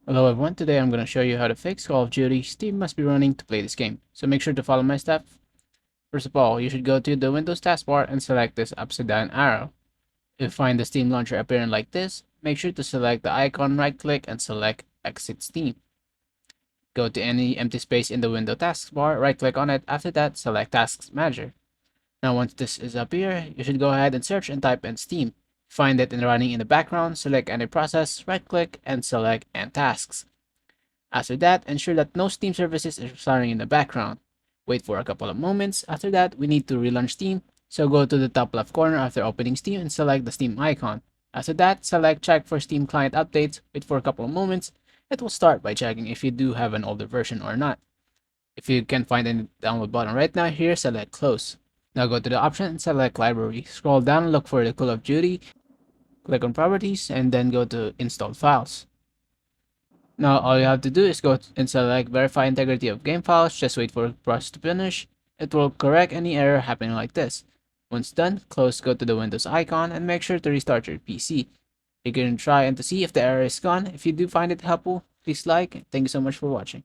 Hello everyone, today I'm going to show you how to fix Call of Duty Steam must be running to play this game. So make sure to follow my steps. First of all, you should go to the Windows taskbar and select this upside down arrow. If you find the Steam launcher appearing like this, make sure to select the icon, right click and select Exit Steam. Go to any empty space in the window taskbar, right click on it, after that select Tasks Manager. Now once this is up here, you should go ahead and search and type in Steam. Find it and running in the background, select any process, right click and select End Tasks. After that, ensure that no Steam services is running in the background. Wait for a couple of moments. After that, we need to relaunch Steam, so go to the top left corner after opening Steam and select the Steam icon. After that, select Check for Steam Client Updates, wait for a couple of moments. It will start by checking if you do have an older version or not. If you can't find any download button right now, here select Close. Now go to the option and select Library. Scroll down and look for the Call of Duty, click on Properties, and then go to Installed Files. Now all you have to do is go and select Verify Integrity of Game Files, just wait for the process to finish. It will correct any error happening like this. Once done, close, go to the Windows icon and make sure to restart your PC. You can try and to see if the error is gone. If you do find it helpful, please like. Thank you so much for watching.